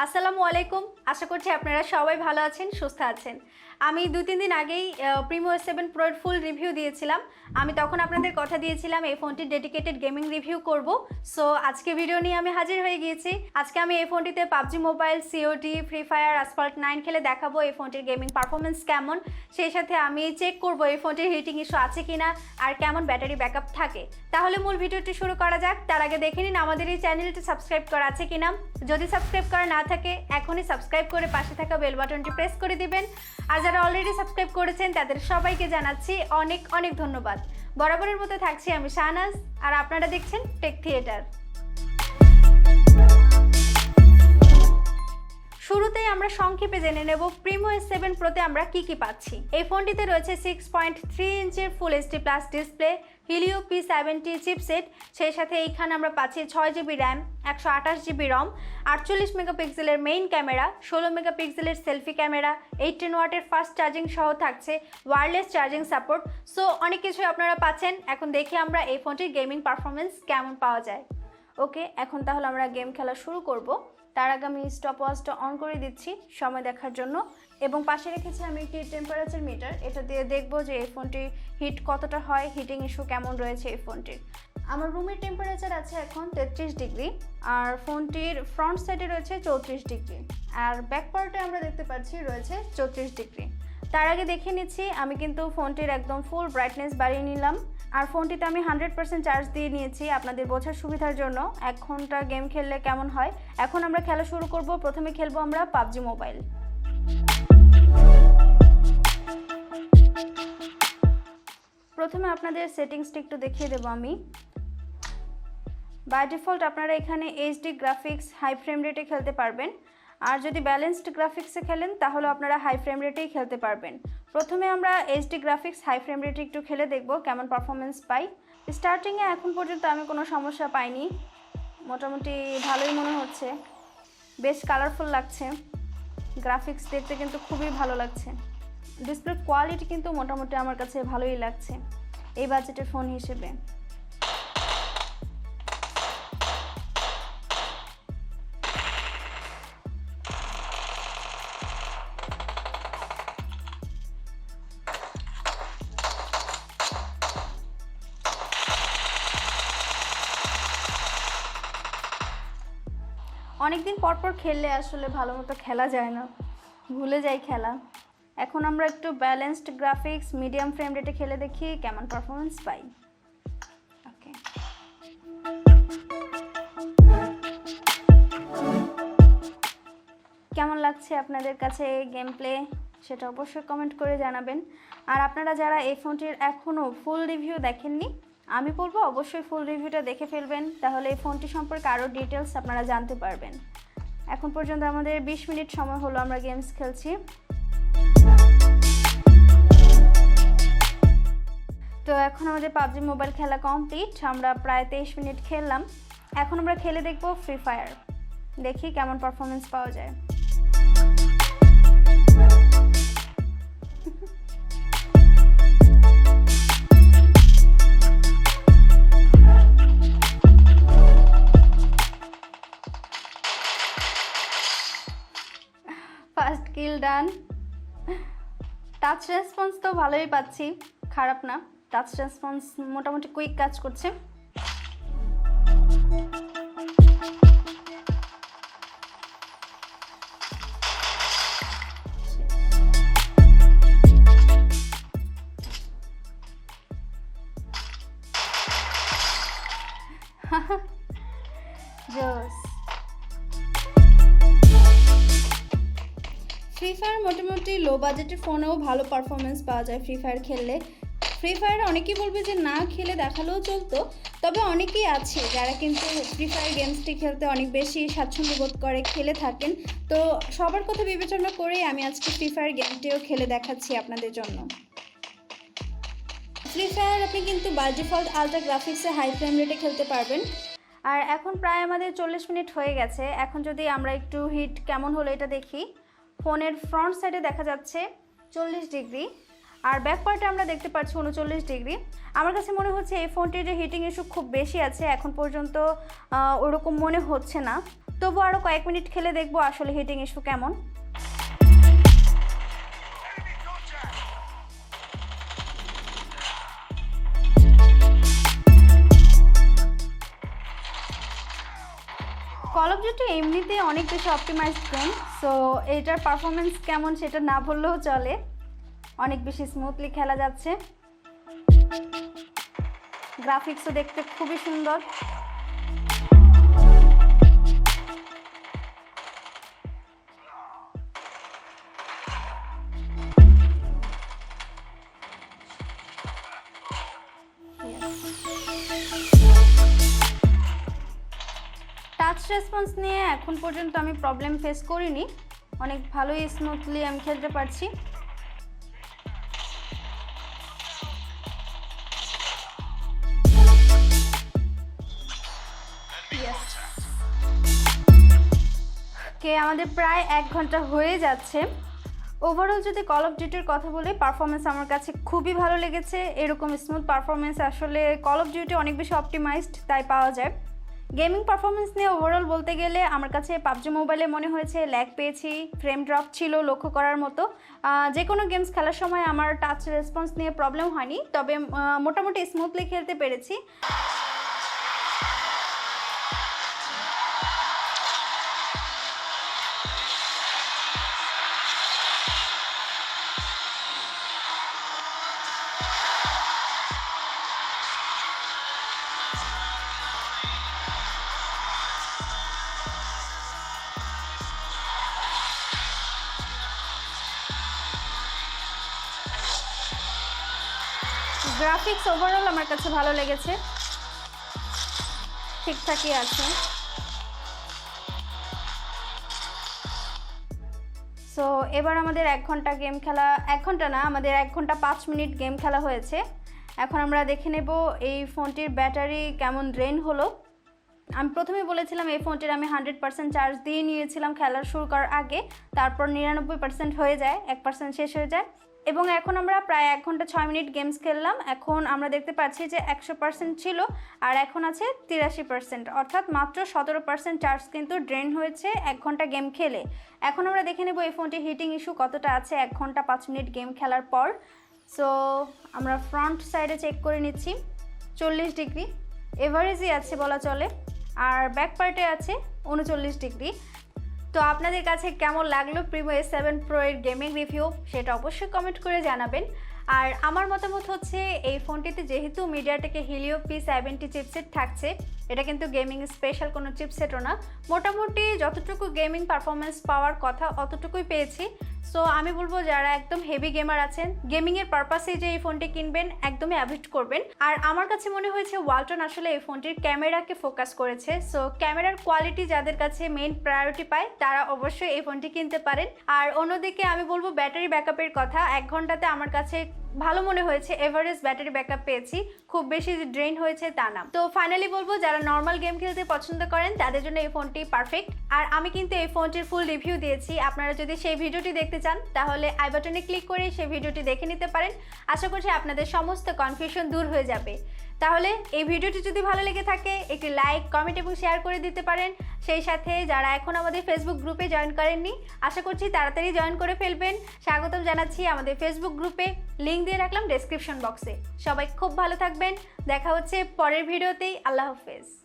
আসসালামু আলাইকুম। আশা করছি আপনারা সবাই ভালো আছেন, সুস্থ আছেন। আমি 2-3 দিন আগেই প্রিমো S7 Pro এর ফুল রিভিউ দিয়েছিলাম। আমি তখন আপনাদের কথা দিয়েছিলাম এই ফোনটির ডেডিকেটেড গেমিং রিভিউ করব। সো আজকে ভিডিও নিয়ে আমি হাজির হয়ে গিয়েছি। আজকে আমি এই ফোনটিতে PUBG Mobile, COD, Free Fire, Asphalt 9 খেলে দেখাবো এই ফোনটির গেমিং পারফরমেন্স কেমন। সেই সাথে আমি চেক করব এই ফোনটির হিটিং ইস্যু আছে কিনা আর কেমন ব্যাটারি ব্যাকআপ থাকে। তাহলে মূল ভিডিওটি শুরু করা যাক। তার আগে দেখে নিন আমাদের এই চ্যানেলটি সাবস্ক্রাইব করা আছে কিনা। যদি সাবস্ক্রাইব করা না থাকে এখনই সাবস্ক্রাইব করে পাশে থাকা বেল বাটনটি প্রেস করে দিবেন। আর যারা অলরেডি সাবস্ক্রাইব করেছেন তাদের সবাইকে জানাচ্ছি অনেক অনেক ধন্যবাদ। বরাবরের মতো থাকছি আমি শাহনাজ, আর আপনারা দেখছেন টেক থিয়েটার। শুরুতেই আমরা সংক্ষেপে জেনে নেব প্রিমো S7 Proতে আমরা কি পাচ্ছি। এই ফোনটিতে রয়েছে 6.3 ইঞ্চির ফুল HD plus display, Helio P70 chipset, সেই সাথে এইখানে আমরা পাচ্ছি 6GB RAM, 128GB ROM, 48 মেগাপিক্সেলের মেইন ক্যামেরা, 16 মেগাপিক্সেলের সেলফি ক্যামেরা, 18 ওয়াটের ফাস্ট চার্জিং সহ থাকছে ওয়্যারলেস চার্জিং সাপোর্ট। সো অনেক কিছুই আপনারা পাচ্ছেন। এখন দেখি আমরা এই ফোনটির গেমিং পারফরমেন্স কেমন পাওয়া যায়। ওকে, এখন তাহলে আমরা গেম খেলা শুরু করব। তার আগে আমি স্টপ ওয়াচটা অন করে দিচ্ছি সময় দেখার জন্য, এবং পাশে রেখেছি আমি একটি টেম্পারেচার মিটার। এটা দিয়ে দেখব যে এই ফোনটির হিট কতটা হয়, হিটিং ইস্যু কেমন রয়েছে এই ফোনটির। আমার রুমের টেম্পারেচার আছে এখন 33 ডিগ্রি, আর ফোনটির ফ্রন্ট সাইডে রয়েছে 34 ডিগ্রি, আর ব্যাক পার্টে আমরা দেখতে পাচ্ছি রয়েছে 34 ডিগ্রি। তার আগে দেখে নিচ্ছি, আমি কিন্তু ফোনটির একদম ফুল ব্রাইটনেস বাড়িয়ে নিলাম, আর ফোনটিতে আমি 100% চার্জ দিয়ে নিয়েছি আপনাদের বোঝার সুবিধার জন্য 1 ঘন্টা গেম খেললে কেমন হয়। এখন আমরা খেলা শুরু করব। প্রথমে খেলবো আমরা PUBG মোবাইল। প্রথমে আপনাদের সেটিংসটা একটু দেখিয়ে দেবো আমি। বাই ডিফল্ট আপনারা এখানে HD গ্রাফিক্স হাই ফ্রেম রেটে খেলতে পারবেন, আর যদি ব্যালেন্সড গ্রাফিক্সে খেলেন তাহলে আপনারা হাই ফ্রেম রেটেই খেলতে পারবেন। প্রথমে আমরা HD গ্রাফিক্স হাই ফ্রেম রেটে একটু খেলে দেখব কেমন পারফরমেন্স পাই। স্টার্টিংয়ে এখন পর্যন্ত আমি কোনো সমস্যা পাইনি, মোটামুটি ভালোই মনে হচ্ছে, বেশ কালারফুল লাগছে, গ্রাফিক্স দেখতে কিন্তু খুবই ভালো লাগছে। ডিসপ্লে কোয়ালিটি কিন্তু মোটামুটি আমার কাছে ভালোই লাগছে এই বাজেটের ফোন হিসেবে। অনেকদিন পরপর খেললে আসলে ভালো মতো খেলা যায় না, ভুলে যাই খেলা। এখন আমরা একটু ব্যালেন্সড গ্রাফিক্স মিডিয়াম ফ্রেম রেটে খেলে দেখি কেমন পারফরমেন্স পাই। ওকে, কেমন লাগছে আপনাদের কাছে গেম প্লে সেটা অবশ্যই কমেন্ট করে জানাবেন। আর আপনারা যারা এই ফোনটির এখনও ফুল রিভিউ দেখেননি, আমি বলবো অবশ্যই ফুল রিভিউটা দেখে ফেলবেন, তাহলে এই ফোনটি সম্পর্কে আরও ডিটেলস আপনারা জানতে পারবেন। এখন পর্যন্ত আমাদের 20 মিনিট সময় হলো আমরা গেমস খেলছি। তো এখন আমাদের PUBG মোবাইল খেলা কমপ্লিট, আমরা প্রায় 23 মিনিট খেললাম। এখন আমরা খেলে দেখব ফ্রি ফায়ার, দেখি কেমন পারফরমেন্স পাওয়া যায়। ফার্স্ট কিল ডান। টাচ রেসপন্স তো ভালোই পাচ্ছি, খারাপ না। টাচ রেসপন্স মোটামুটি কুইক কাজ করছে। জোস। ফ্রি ফায়ার মোটামুটি লো বাজেটের ফোনেও ভালো পারফরমেন্স পাওয়া যায় ফ্রি ফায়ার খেললে। ফ্রি ফায়ার অনেকেই বলবে যে না খেলে দেখালেও চলতো, তবে অনেকেই আছে যারা কিন্তু ফ্রি ফায়ার গেমসটি খেলতে অনেক বেশি স্বাচ্ছন্দ্য বোধ করে খেলে থাকেন। তো সবার কথা বিবেচনা করেই আমি আজকে ফ্রি ফায়ার গেমটিও খেলে দেখাচ্ছি আপনাদের জন্য। ফ্রি ফায়ার আপনি কিন্তু বাই ডিফল্ট আলট্রা গ্রাফিক্সে হাই ফ্রেম রেটে খেলতে পারবেন। আর এখন প্রায় আমাদের 40 মিনিট হয়ে গেছে। এখন যদি আমরা একটু হিট কেমন হলো এটা দেখি। ফোনের ফ্রন্ট সাইডে দেখা যাচ্ছে 40 ডিগ্রি, আর ব্যাক পার্টে আমরা দেখতে পাচ্ছি 39 ডিগ্রি। আমার কাছে মনে হচ্ছে এই ফোনটির যে হিটিং ইস্যু খুব বেশি আছে, এখন পর্যন্ত ওরকম মনে হচ্ছে না। তবু আরও কয়েক মিনিট খেলে দেখবো আসলে হিটিং ইস্যু কেমন। কল অফ ডিউটি এমনিতে অনেক বেশি অপটিমাইজড গেম, সো এটার পারফরমেন্স কেমন সেটা না বললেও চলে। অনেক বেশি স্মুথলি খেলা যাচ্ছে, গ্রাফিক্সও দেখতে খুবই সুন্দর। টাচ রেসপন্স নিয়ে এখন পর্যন্ত আমি প্রবলেম ফেস করিনি, অনেক ভালোই স্মুথলি আমি খেলতে পারছি। আমাদের প্রায় 1 ঘন্টা হয়ে যাচ্ছে। ওভারঅল যদি কল অফ ডিউটির কথা বলি, পারফরমেন্স আমার কাছে খুবই ভালো লেগেছে। এরকম স্মুথ পারফরমেন্স আসলে কল অফ ডিউটি অনেক বেশি অপটিমাইজড তাই পাওয়া যায়। গেমিং পারফরমেন্স নিয়ে ওভারঅল বলতে গেলে আমার কাছে পাবজি মোবাইলে মনে হয়েছে ল্যাগ পেয়েছি, ফ্রেম ড্রপ ছিল লক্ষ্য করার মতো। যে কোনো গেমস খেলার সময় আমার টাচ রেসপন্স নিয়ে প্রবলেম হয়নি, তবে মোটামুটি স্মুথলি খেলতে পেরেছি। গ্রাফিক্স ওভারঅল আমার কাছে ভালো লেগেছে, ঠিকঠাকই আছে। সো এবার আমাদের 1 ঘন্টা গেম খেলা, 1 ঘন্টা না, আমাদের 1 ঘন্টা 5 মিনিট গেম খেলা হয়েছে। এখন আমরা দেখে নেব এই ফোনটির ব্যাটারি কেমন ড্রেন হলো। আমি প্রথমে বলেছিলাম এই ফোনটির আমি 100% চার্জ দিয়ে নিয়েছিলাম খেলার শুরু করার আগে, তারপর 99% হয়ে যায়, 1% শেষ হয়ে যায়। এবং এখন আমরা প্রায় 1 ঘন্টা 6 মিনিট গেমস খেললাম। এখন আমরা দেখতে পাচ্ছি যে 100% ছিল আর এখন আছে 83%, অর্থাৎ মাত্র 17% চার্জ কিন্তু ড্রেন হয়েছে 1 ঘন্টা গেম খেলে। এখন আমরা দেখে নেব এই ফোনটির হিটিং ইস্যু কতটা আছে 1 ঘন্টা 5 মিনিট গেম খেলার পর। সো আমরা ফ্রন্ট সাইডে চেক করে নিচ্ছি, 40 ডিগ্রি এভারেজই আছে বলা চলে, আর ব্যাক পার্টে আছে 39 ডিগ্রি। তো আপনাদের কাছে কেমন লাগলো প্রিমো S7 Pro এর গেমিং রিভিউ সেটা অবশ্যই কমেন্ট করে জানাবেন। আর আমার মতামত হচ্ছে এই ফোনটিতে যেহেতু মিডিয়াটেক Helio P70 চিপসেট থাকছে, এটা কিন্তু গেমিং স্পেশাল কোনো চিপসেটও না, মোটামুটি যতটুকু গেমিং পারফরমেন্স পাওয়ার কথা অতটুকুই পেয়েছি। সো আমি বলবো যারা একদম হেভি গেমার আছেন, গেমিংয়ের পারপাসে যে এই ফোনটি কিনবেন একদমই অ্যাভয়েড করবেন। আর আমার কাছে মনে হয়েছে ওয়ালটন আসলে এই ফোনটির ক্যামেরাকে ফোকাস করেছে। সো ক্যামেরার কোয়ালিটি যাদের কাছে মেইন প্রায়োরিটি পায় তারা অবশ্যই এই ফোনটি কিনতে পারেন। আর অন্যদিকে আমি বলবো ব্যাটারি ব্যাকআপের কথা, 1 ঘন্টাতে আমার কাছে ভালো মনে হয়েছে, এভারেজ ব্যাটারি ব্যাকআপ পেয়েছি, খুব বেশি ড্রেন হয়েছে তা না। তো ফাইনালি বলবো যারা নর্মাল গেম খেলতে পছন্দ করেন তাদের জন্য এই ফোনটি পারফেক্ট। আর আমি কিন্তু এই ফোনটির ফুল রিভিউ দিয়েছি, আপনারা যদি সেই ভিডিওটি দেখতে চান তাহলে আই বাটনে ক্লিক করে সেই ভিডিওটি দেখে নিতে পারেন। আশা করছি আপনাদের সমস্ত কনফিউশন দূর হয়ে যাবে। তাহলে এই ভিডিওটি যদি ভালো লেগে থাকে একটি লাইক, কমেন্ট এবং শেয়ার করে দিতে পারেন। সেই সাথে যারা এখন আমাদের ফেসবুক গ্রুপে জয়েন করেননি, আশা করছি তাড়াতাড়ি জয়েন করে ফেলবেন। স্বাগতম জানাচ্ছি আমাদের ফেসবুক গ্রুপে, লিঙ্ক দিয়ে রাখলাম ডেসক্রিপশন বক্সে। সবাই খুব ভালো থাকবেন, দেখা হচ্ছে পরের ভিডিওতেই। আল্লাহ হাফেজ।